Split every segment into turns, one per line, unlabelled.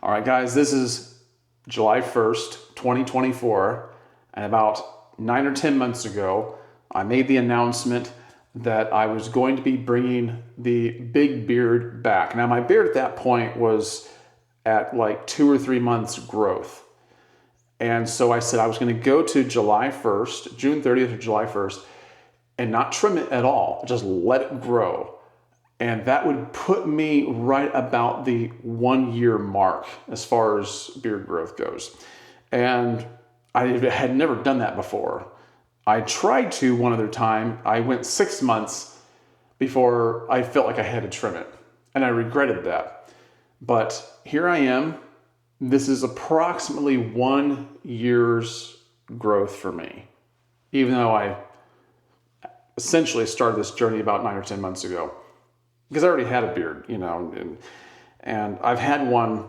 All right, guys, this is July 1st, 2024, and about 9 or 10 months ago, I made the announcement that I was going to be bringing the big beard back. Now, my beard at that point was at like 2 or 3 months growth. And so I said I was going to go to July 1st, June 30th or July 1st, and not trim it at all, just let it grow. And that would put me right about the 1 year mark as far as beard growth goes. And I had never done that before. I tried to one other time. I went 6 months before I felt like I had to trim it. And I regretted that. But here I am. This is approximately 1 year's growth for me, even though I essentially started this journey about 9 or 10 months ago. Because I already had a beard, and I've had one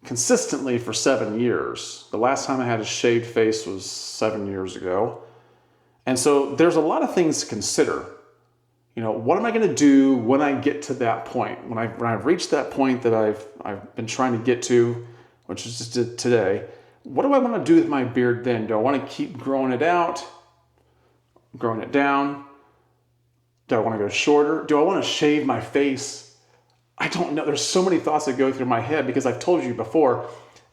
consistently for 7 years. The last time I had a shaved face was 7 years ago. And so there's a lot of things to consider. What am I going to do when I get to that point? When I've reached that point that I've been trying to get to, which is just today, what do I want to do with my beard then? Do I want to keep growing it out, growing it down? Do I want to go shorter? Do I want to shave my face? I don't know. There's so many thoughts that go through my head because I've told you before,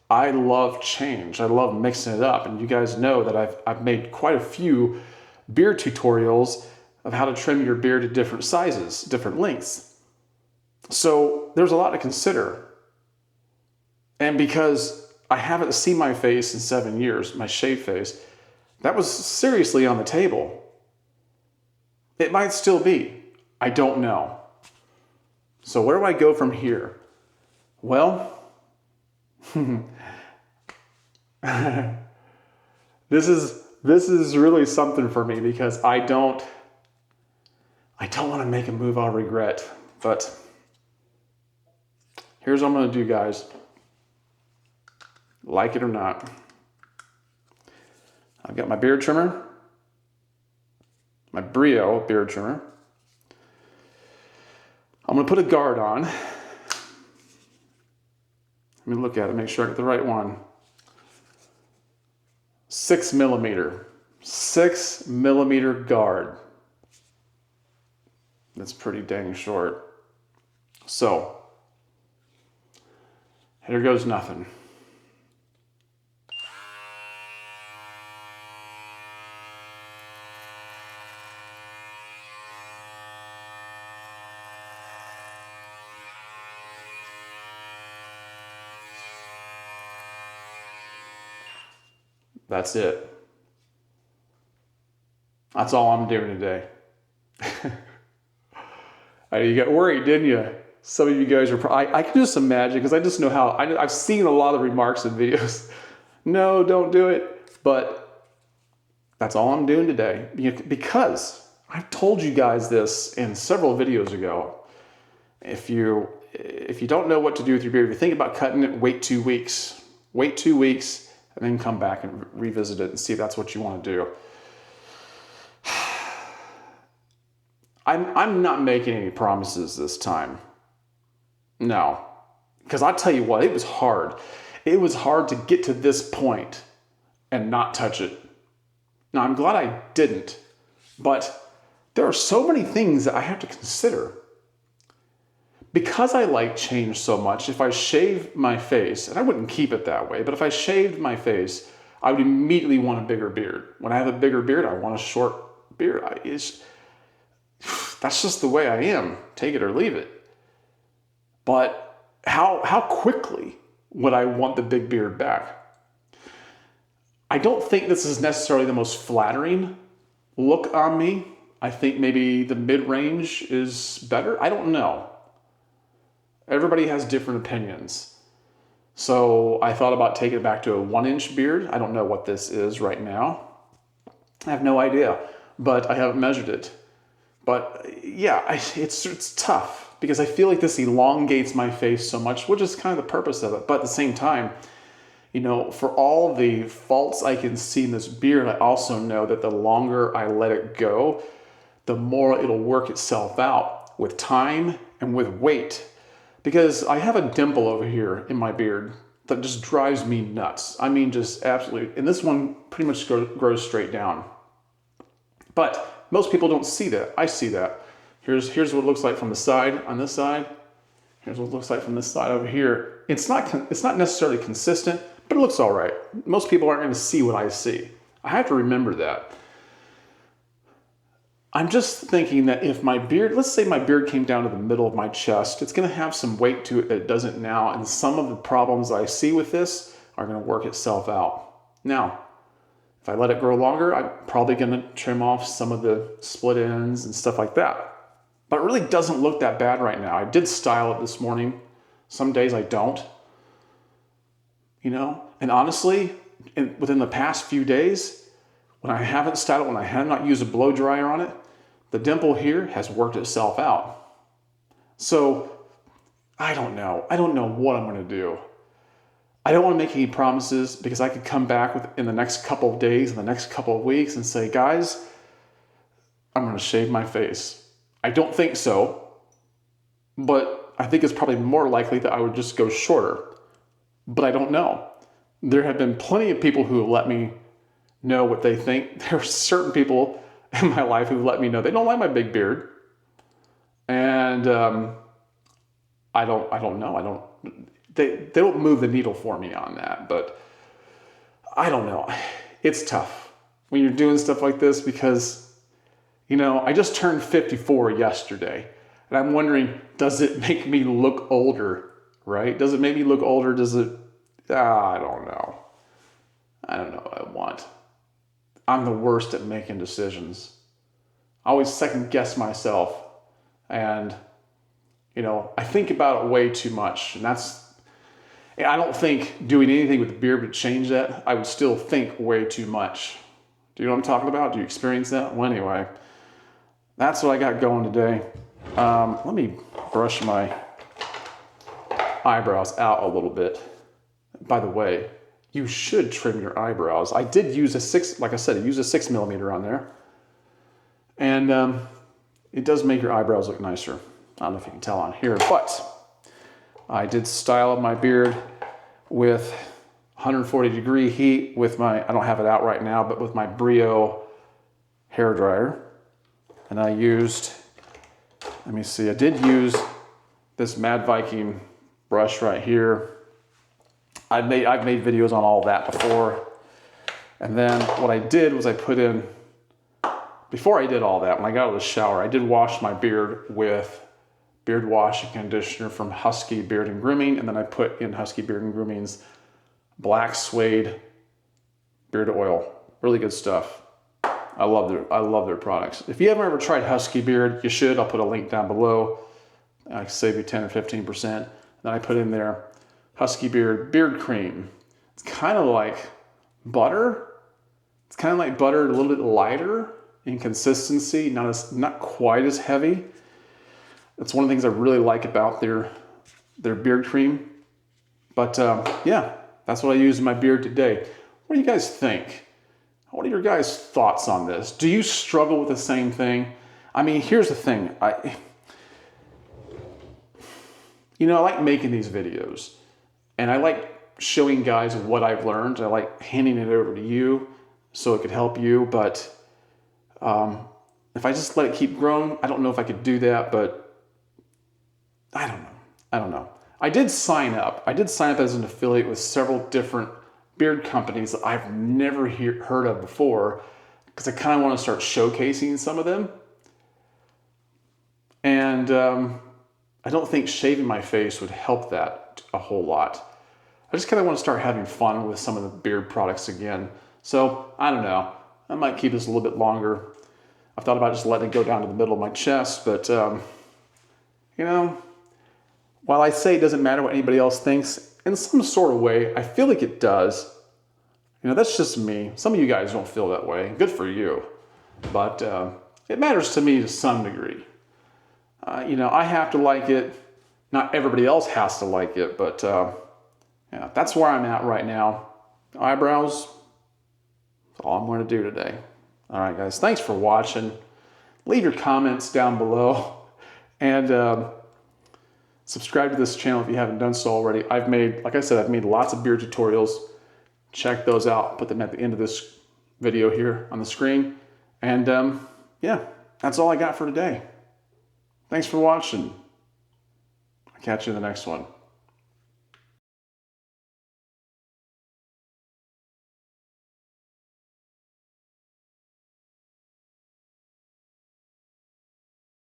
I love change. I love mixing it up. And you guys know that I've made quite a few beard tutorials of how to trim your beard to different sizes, different lengths. So there's a lot to consider. And because I haven't seen my face in 7 years, my shaved face, that was seriously on the table. It might still be. I don't know. So where do I go from here? Well, this is really something for me because I don't want to make a move I'll regret. But here's what I'm going to do, guys. Like it or not. I've got my beard trimmer. My Brio beard trimmer. I'm going to put a guard on. Let me look at it, make sure I get the right one. 6 millimeter. 6 millimeter guard. That's pretty dang short. So, here goes nothing. That's it. That's all I'm doing today. You got worried, didn't you? Some of you guys are I can just imagine, because I just know how, I've seen a lot of remarks in videos. No, don't do it. But that's all I'm doing today. Because I've told you guys this in several videos ago. If you don't know what to do with your beard, if you think about cutting it, wait 2 weeks. Wait 2 weeks. And then come back and revisit it and see if that's what you want to do. I'm not making any promises this time. No. Because I'll tell you what, it was hard. It was hard to get to this point and not touch it. Now, I'm glad I didn't. But there are so many things that I have to consider. Because I like change so much, if I shave my face, and I wouldn't keep it that way, but if I shaved my face, I would immediately want a bigger beard. When I have a bigger beard, I want a short beard. That's just the way I am. Take it or leave it. But how quickly would I want the big beard back? I don't think this is necessarily the most flattering look on me. I think maybe the mid-range is better. I don't know. Everybody has different opinions. So I thought about taking it back to a 1-inch beard. I don't know what this is right now. I have no idea, but I haven't measured it. But yeah, it's tough because I feel like this elongates my face so much, which is kind of the purpose of it. But at the same time, for all the faults I can see in this beard, I also know that the longer I let it go, the more it'll work itself out with time and with weight. because I have a dimple over here in my beard that just drives me nuts. I mean, just absolutely. And this one pretty much grows straight down. But most people don't see that. I see that. Here's what it looks like from the side on this side. Here's what it looks like from this side over here. It's not necessarily consistent, but it looks all right. Most people aren't going to see what I see. I have to remember that. I'm just thinking that if my beard, let's say my beard came down to the middle of my chest, it's going to have some weight to it that it doesn't now, and some of the problems I see with this are going to work itself out. Now, if I let it grow longer, I'm probably going to trim off some of the split ends and stuff like that. But it really doesn't look that bad right now. I did style it this morning. Some days I don't. And honestly, within the past few days, when I haven't styled it, when I have not used a blow dryer on it, the dimple here has worked itself out. So I don't know. I don't know what I'm going to do. I don't want to make any promises because I could come back in the next couple of days, in the next couple of weeks and say, guys, I'm going to shave my face. I don't think so, but I think it's probably more likely that I would just go shorter. But I don't know. There have been plenty of people who have let me know what they think. There are certain people in my life who let me know they don't like my big beard. And I don't know. They don't move the needle for me on that, but I don't know. It's tough when you're doing stuff like this because, I just turned 54 yesterday, and I'm wondering, does it make me look older, right? Does it make me look older? Does it? I don't know. I don't know what I want. I'm the worst at making decisions. I always second guess myself, and, I think about it way too much, and I don't think doing anything with the beard would change that. I would still think way too much. Do you know what I'm talking about? Do you experience that? Well, anyway, that's what I got going today. Let me brush my eyebrows out a little bit. By the way, you should trim your eyebrows. I did use a 6mm on there. And it does make your eyebrows look nicer. I don't know if you can tell on here, but I did style up my beard with 140-degree heat with I don't have it out right now, but with my Brio hair dryer. And I used, I did use this Mad Viking brush right here. I've made videos on all that before. And then what I did was before I did all that, when I got out of the shower, I did wash my beard with beard wash and conditioner from Husky Beard and Grooming, and then I put in Husky Beard and Grooming's black suede beard oil. Really good stuff. I love their products. If you haven't ever tried Husky Beard, you should. I'll put a link down below. I can save you 10 or 15%. Then I put in there Husky beard cream. It's kind of like butter. It's kind of like butter, a little bit lighter in consistency, not quite as heavy. That's one of the things I really like about their beard cream. But yeah, that's what I used in my beard today. What do you guys think? What are your guys' thoughts on this? Do you struggle with the same thing? Here's the thing. I like making these videos, and I like showing guys what I've learned. I like handing it over to you so it could help you. But if I just let it keep growing, I don't know if I could do that, but I don't know. I did sign up as an affiliate with several different beard companies that I've never heard of before, because I kind of want to start showcasing some of them. And I don't think shaving my face would help that a whole lot. I just kind of want to start having fun with some of the beard products again. So I don't know. I might keep this a little bit longer. I've thought about just letting it go down to the middle of my chest, but while I say it doesn't matter what anybody else thinks, in some sort of way, I feel like it does. That's just me. Some of you guys don't feel that way. Good for you. But it matters to me to some degree. I have to like it. Not everybody else has to like it, but that's where I'm at right now. Eyebrows, that's all I'm going to do today. All right, guys. Thanks for watching. Leave your comments down below. And Subscribe to this channel if you haven't done so already. Like I said, I've made lots of beer tutorials. Check those out. Put them at the end of this video here on the screen. And yeah, that's all I got for today. Thanks for watching. I'll catch you in the next one.